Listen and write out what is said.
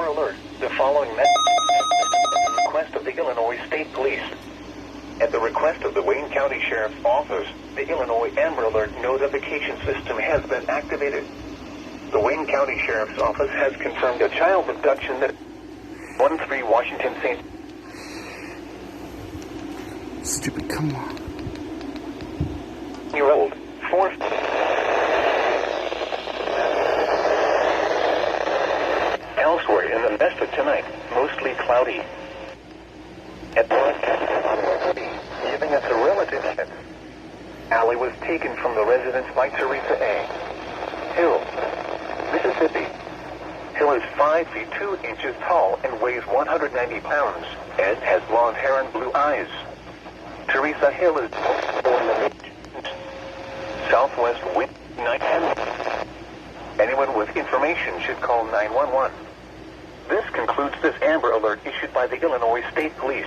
Amber Alert. The following request of the Illinois State Police. At the request of the Wayne County Sheriff's Office, the Illinois Amber Alert notification system has been activated. The Wayne County Sheriff's Office has confirmed a child abduction that 13 Washington St. Stupid, come on. Year-old, 4. Elsewhere in the Vesta tonight, mostly cloudy. At giving us a relative hint. Allie was taken from the residence by Teresa A. Hill, Mississippi. Hill is 5 feet 2 inches tall and weighs 190 pounds, and has blonde hair and blue eyes. Teresa Hill is born in the southwest wind night. Anyone with information should call 911. This concludes this Amber Alert issued by the Illinois State Police.